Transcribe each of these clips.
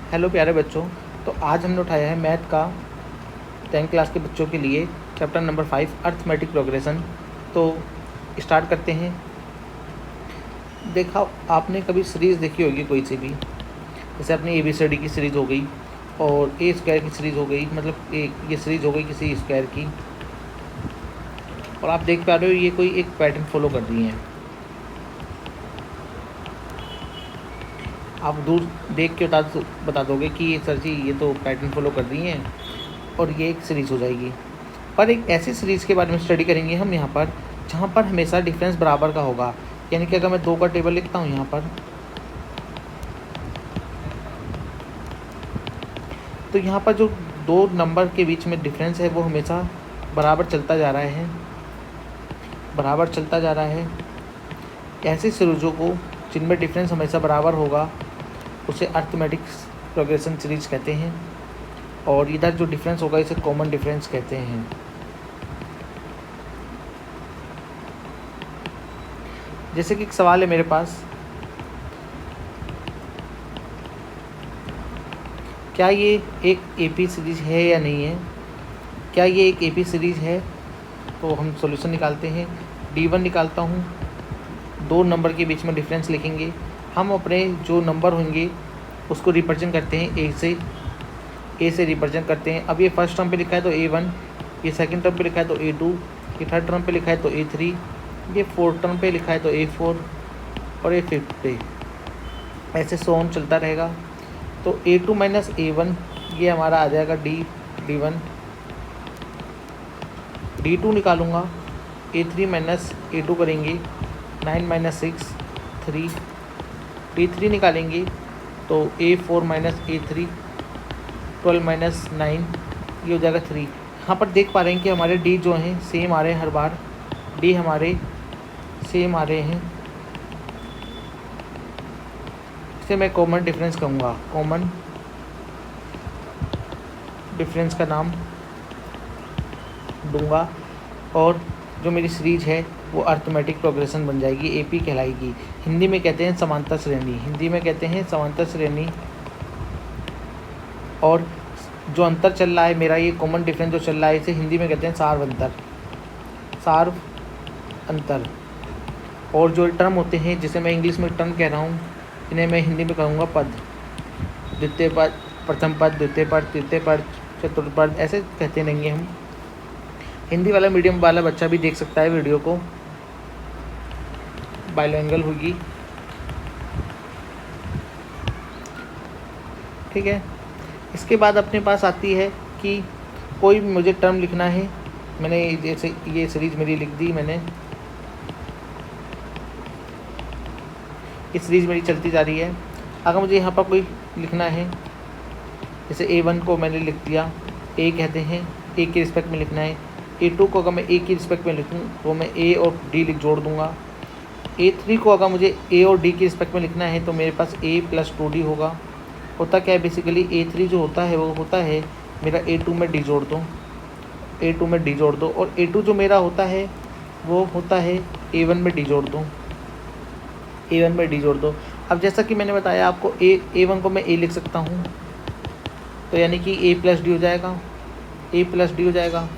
Hello प्यारे बच्चों। तो आज हमने उठाया है मैथ का 10th क्लास के बच्चों के लिए चैप्टर नंबर 5 अर्थमेटिक प्रोग्रेशन। तो स्टार्ट करते हैं। देखा आपने कभी सीरीज़ देखी होगी कोई सी भी, जैसे अपनी ABCD की सीरीज़ हो गई और ए स्क्वायर की सीरीज़ हो गई, मतलब ये सीरीज़ हो गई किसी स्क्वायर की, और आप देख पा रहे हो ये कोई एक पैटर्न फॉलो कर रही हैं। आप दूर देख के बता दोगे कि ये सर जी ये तो पैटर्न फॉलो कर रही हैं और ये एक सीरीज़ हो जाएगी। पर एक ऐसी सीरीज़ के बारे में स्टडी करेंगे हम यहाँ पर जहाँ पर हमेशा डिफरेंस बराबर का होगा। यानी कि अगर मैं 2 का टेबल लिखता हूँ यहाँ पर, तो यहाँ पर जो 2 नंबर के बीच में डिफरेंस है वो हमेशा बराबर चलता जा रहा है। ऐसी सीरीज़ों को जिनमें डिफरेंस हमेशा बराबर होगा उसे अर्थमेटिक प्रोग्रेशन सीरीज कहते हैं, और इधर जो डिफरेंस होगा इसे कॉमन डिफरेंस कहते हैं। जैसे कि एक सवाल है मेरे पास, क्या ये एक AP सीरीज है या नहीं है? क्या ये एक AP सीरीज है? तो हम सॉल्यूशन निकालते हैं। D1 निकालता हूँ, 2 नंबर के बीच में डिफरेंस लिखेंगे। हम अपने जो नंबर होंगे उसको रिप्रेजेंट करते हैं ए से रिप्रेजेंट करते हैं। अब ये फर्स्ट टर्म पे लिखा है तो A1, ये सेकंड टर्म पे लिखा है तो A2, ये थर्ड टर्म पे लिखा है तो A3, ये फोर्थ टर्म पे लिखा है तो A4 और ये फिफ्थ पे, ऐसे सो ऑन चलता रहेगा। तो A2 माइनस A1 ये हमारा आ जाएगा D1। D2 निकालूंगा, A3 माइनस A2 करेंगे, 9 माइनस 6 3। D3 निकालेंगे तो A4 माइनस A3, 12 माइनस 9 ये हो जाएगा 3। यहाँ पर देख पा रहे हैं कि हमारे D जो हैं सेम आ रहे हैं, हर बार D हमारे सेम आ रहे हैं। इसे मैं कॉमन डिफरेंस कहूँगा, कॉमन डिफरेंस का नाम दूंगा, और जो मेरी सीरीज है वो अर्थमेटिक प्रोग्रेशन बन जाएगी, AP कहलाएगी। हिंदी में कहते हैं समांतर श्रेणी। और जो अंतर चल रहा है मेरा, ये कॉमन डिफरेंस जो चल रहा है, इसे हिंदी में कहते हैं सार्व अंतर। और जो टर्म होते हैं, जिसे मैं इंग्लिश में टर्म कह रहा हूँ, इन्हें मैं हिंदी में कहूँगा पद। द्वितीय पद, प्रथम पद, द्वितीय पद, तृतीय पद, चतुर्थ पद, ऐसे कहते रहेंगे हम। हिंदी वाला मीडियम वाला बच्चा भी देख सकता है वीडियो को, बाइलिंगुअल होगी, ठीक है। इसके बाद अपने पास आती है कि कोई भी मुझे टर्म लिखना है। मैंने जैसे ये सीरीज़ मेरी लिख दी, मैंने ये सीरीज़ मेरी चलती जा रही है। अगर मुझे यहाँ पर कोई लिखना है, जैसे A1 को मैंने लिख दिया, A कहते हैं, A के रिस्पेक्ट में लिखना है। A2 को अगर मैं A की रिस्पेक्ट में लिखूँ तो मैं A और D जोड़ दूँगा। A3 को अगर मुझे A और D की रिस्पेक्ट में लिखना है तो मेरे पास A प्लस 2D होगा। होता क्या है, बेसिकली A3 जो होता है वो होता है मेरा A2 में D जोड़ दो, और A2 जो मेरा होता है वो होता है A1 में D जोड़ दो। अब जैसा कि मैंने बताया आपको, A1 को मैं A लिख सकता हूँ, तो यानी कि A प्लस डी हो जाएगा।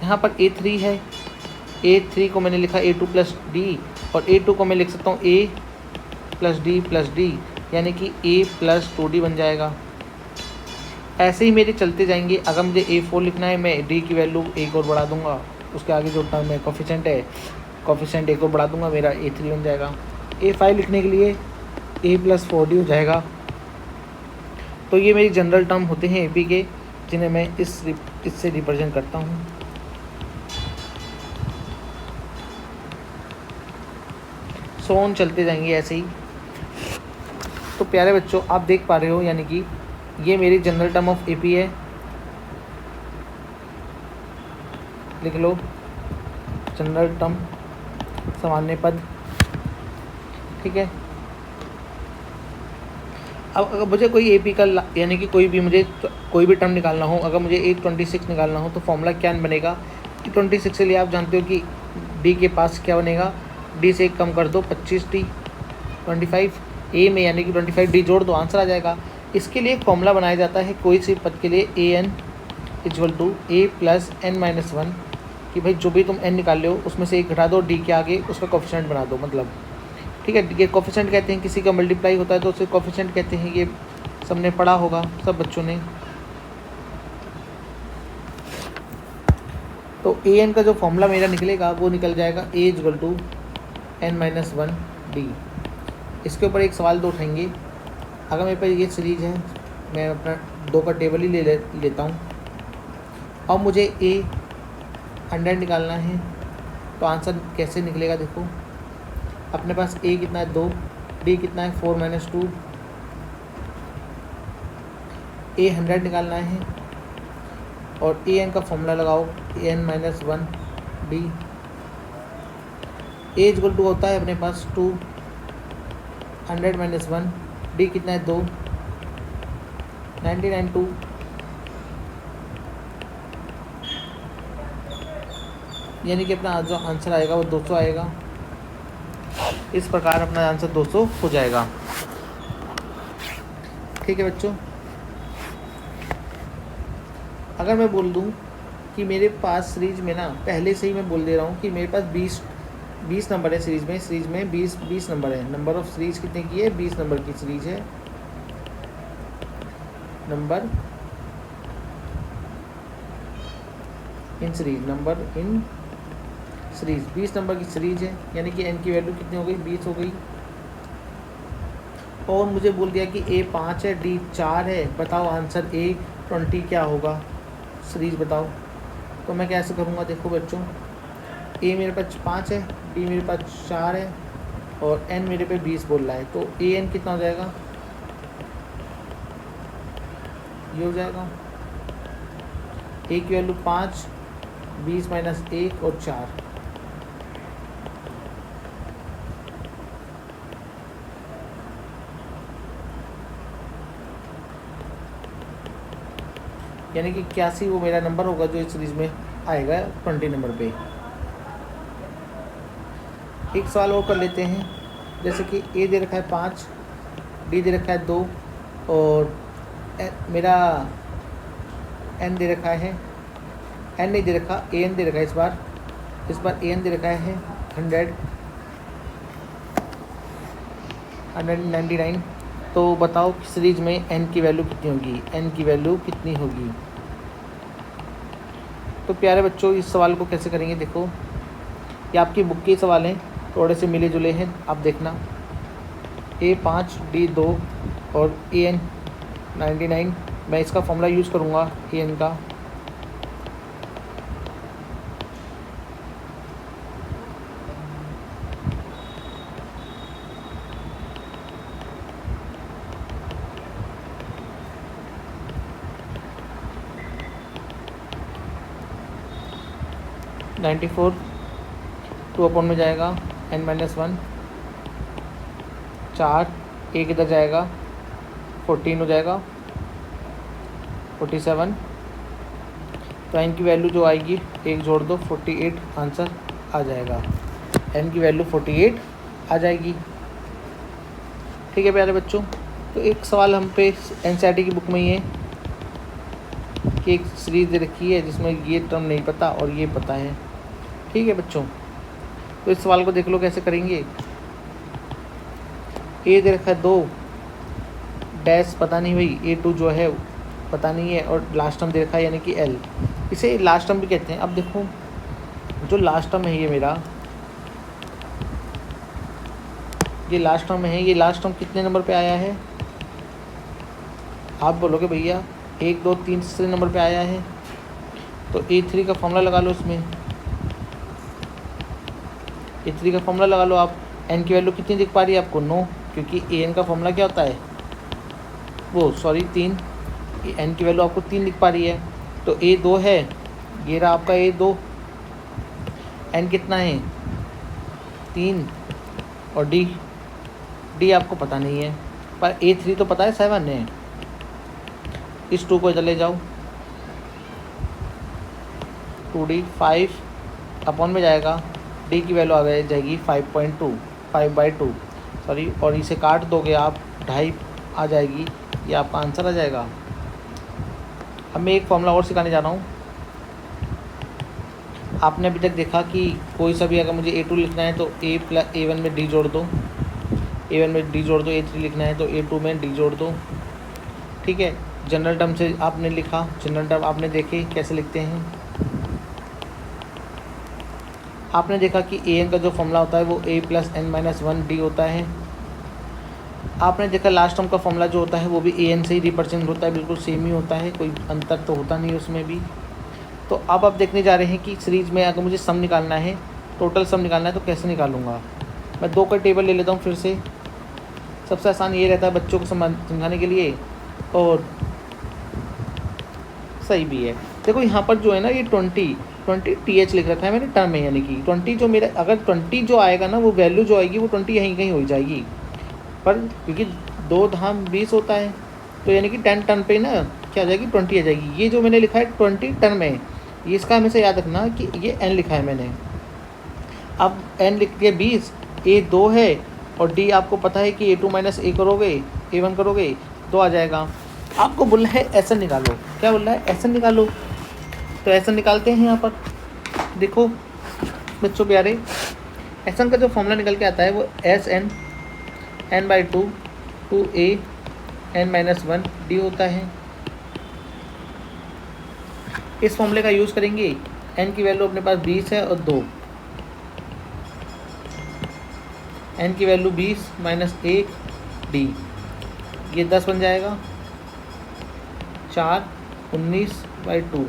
यहाँ पर A3 है, A3 को मैंने लिखा A2 प्लस डी, और A2 को मैं लिख सकता हूँ A प्लस डी, यानी कि A प्लस 2D बन जाएगा। ऐसे ही मेरे चलते जाएंगे। अगर मुझे A4 लिखना है, मैं D की वैल्यू एक और बढ़ा दूंगा, उसके आगे जो टर्म है कोफिशिएंट एक और बढ़ा दूंगा, मेरा A3 बन जाएगा। A5 लिखने के लिए A प्लस 4D हो जाएगा। तो ये मेरी जनरल टर्म होते हैं AP के, जिन्हें मैं इससे रिप्रेजेंट करता हूँ। सो ऑन चलते जाएंगे ऐसे ही। तो प्यारे बच्चों, आप देख पा रहे हो, यानी कि ये मेरी जनरल टर्म ऑफ AP है। लिख लो, जनरल टर्म, सामान्य पद, ठीक है। अब अगर मुझे कोई AP का यानी कि कोई भी टर्म निकालना हो, अगर मुझे 826 निकालना हो तो फॉर्मूला क्या बनेगा? 26 के लिए आप जानते हो कि D के पास क्या बनेगा, D से 1 कम कर दो, 25D, 25 A में, यानी कि 25D जोड़ दो, आंसर आ जाएगा। इसके लिए एक फॉर्मूला बनाया जाता है कोई सी पद के लिए a n equal to a plus n minus one, कि भाई जो भी तुम एन निकाल लो उसमें से एक घटा दो, डी के आगे उसका कोफिशिएंट बना दो, मतलब ठीक है। ये कोफिशिएंट कहते हैं, किसी का मल्टीप्लाई होता है तो उसे कोफिशिएंट कहते हैं। ये सबने पढ़ा होगा सब बच्चों ने। तो ए एन का जो फॉर्मूला मेरा निकलेगा वो निकल जाएगा a equal to n minus one d. इसके ऊपर एक सवाल दो उठाएंगे। अगर मेरे पास ये सीरीज है, मैं अपना 2 का टेबल ही लेता हूँ और मुझे ए 100 निकालना है, तो आंसर कैसे निकलेगा देखो। अपने पास ए कितना है 2, डी कितना है 4 माइनस 2, ए 100 निकालना है और ए एन का फॉर्मूला लगाओ a n minus one d. A equal to होता है अपने पास 2, 100 माइनस वन, डी कितना है 2, 99 2, यानी कि अपना जो आंसर आएगा वो 200 आएगा। इस प्रकार अपना आंसर 200 हो जाएगा। ठीक है बच्चों, अगर मैं बोल दूं कि मेरे पास सीरीज में ना, पहले से ही मैं बोल दे रहा हूँ कि मेरे पास 20 नंबर है सीरीज में 20 नंबर है। नंबर ऑफ सीरीज कितने की है? 20 नंबर की सीरीज है। नंबर इन सीरीज 20 नंबर की सीरीज है, यानी कि n की वैल्यू कितनी हो गई? 20 हो गई। और मुझे बोल दिया कि a 5 है, d 4 है, बताओ आंसर a 20 क्या होगा, सीरीज बताओ। तो मैं कैसे करूँगा देखो बच्चों, a मेरे पास 5 है, d मेरे पास 4 है और n मेरे पे 20 बोल रहा है, तो a n कितना हो जाएगा? ये हो जाएगा a की वैल्यू 5, 20 माइनस 1 और 4। यानी कि 81 वो मेरा नंबर होगा जो इस सीरीज में आएगा 20 नंबर पे। एक सवाल और कर लेते हैं, जैसे कि ए दे रखा है 5, डी दे रखा है 2 और मेरा एन दे रखा है, एन नहीं दे रखा, ए एन दे रखा है। इस बार ए एन दे रखा है 199। तो बताओ सीरीज में n की वैल्यू कितनी होगी? n की वैल्यू कितनी होगी? तो प्यारे बच्चों, इस सवाल को कैसे करेंगे देखो, ये आपकी बुक के सवाल हैं, थोड़े से मिले जुले हैं, आप देखना। a 5, d 2 और a n 99, मैं इसका फॉर्मूला यूज़ करूँगा a n का। नाइन्टी 2 अपॉन में जाएगा n माइनस 1, 4 एक इधर जाएगा 14 हो जाएगा 47। तो n की वैल्यू जो आएगी एक जोड़ दो 48 आंसर आ जाएगा। n की वैल्यू 48 आ जाएगी। ठीक है प्यारे बच्चों, तो एक सवाल हम पे NCERT की बुक में ही है कि एक सीरीज दे रखी है जिसमें ये टर्म नहीं पता और ये पता है। ठीक है बच्चों, तो इस सवाल को देख लो कैसे करेंगे। ए दे रखा है 2, डैश पता नहीं भाई, A2 जो है पता नहीं है और लास्ट टर्म दे रखा है यानी कि L, इसे लास्ट टर्म भी कहते हैं। अब देखो जो लास्ट टर्म है ये मेरा, ये लास्ट टर्म है, ये लास्ट टर्म कितने नंबर पे आया है? आप बोलोगे भैया 1 2 3 तीसरे नंबर पे आया है, तो A3 का फॉर्मूला लगा लो। इसमें A3 का फॉर्मूला लगा लो आप। n की वैल्यू कितनी दिख पा रही है आपको? 9, क्योंकि an का फॉर्मूला क्या होता है? 3। n की वैल्यू आपको 3 दिख पा रही है, तो A2 है, ये रहा आपका A2। n कितना है? 3 और d आपको पता नहीं है, पर A3 तो पता है 7 है। इस 2 को इधर ले जाओ, 2d 5 अपॉन में जाएगा, d की वैल्यू आ जाएगी 5/2 सॉरी, और इसे काट दोगे आप 2.5 आ जाएगी, ये आपका आंसर आ जाएगा। अब मैं एक फॉर्मूला और सिखाने जा रहा हूँ। आपने अभी तक देखा कि कोई सा भी अगर मुझे A2 लिखना है तो A1 में D जोड़ दो, A1 में D जोड़ दो, A3 लिखना है तो A2 में D जोड़ दो। ठीक है, जनरल टर्म से आपने लिखा, जनरल टर्म आपने देखे कैसे लिखते हैं। आपने देखा कि an का जो फॉर्मूला होता है वो a + n - 1 d होता है। आपने देखा लास्ट टर्म का फॉर्मूला जो होता है वो भी an से ही रिप्रेजेंट होता है, बिल्कुल सेम ही होता है, कोई अंतर तो होता नहीं उसमें भी। तो अब आप देखने जा रहे हैं कि सीरीज़ में अगर मुझे सम निकालना है, टोटल सम निकालना है तो कैसे निकालूंगा। मैं 2 का टेबल ले लेता हूँ फिर से। सबसे आसान ये रहता है बच्चों को समझाने के लिए और सही भी है। देखो यहाँ पर जो है ना ये 20 TH लिख रखा है मैंने टर्म में, यानी कि 20 जो मेरा, अगर 20 जो आएगा ना वो वैल्यू जो आएगी वो 20 यहीं कहीं हो जाएगी, पर क्योंकि 2 धाम 20 होता है तो यानी कि 10 टर्न पे ना क्या आ जाएगी 20 आ जाएगी। ये जो मैंने लिखा है 20 टर्म में, ये इसका हमेशा याद रखना कि ये n लिखा है मैंने। अब n लिख के 20, A 2 है और D आपको पता है कि A2 - A करोगे, A1 करोगे 2 आ जाएगा। आपको बोल रहा है SN निकालो, क्या बोल रहा है SN निकालो, तो SN निकालते हैं यहाँ पर। देखो बच्चों प्यारे, SN का जो फॉर्मूला निकल के आता है वो SN n/2 2a n - 1 d होता है। इस फॉर्मूले का यूज़ करेंगे, n की वैल्यू अपने पास 20 है और 2, n की वैल्यू 20 - 1 d, ये 10 बन जाएगा, 4 19/2।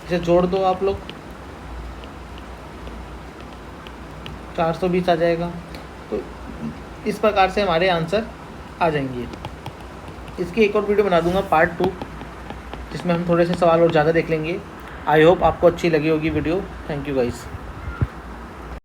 इसे जोड़ दो आप लोग, 420 आ जाएगा। तो इस प्रकार से हमारे आंसर आ जाएंगे। इसकी एक और वीडियो बना दूंगा पार्ट 2, जिसमें हम थोड़े से सवाल और ज़्यादा देख लेंगे। आई होप आपको अच्छी लगी होगी वीडियो। Thank you guys.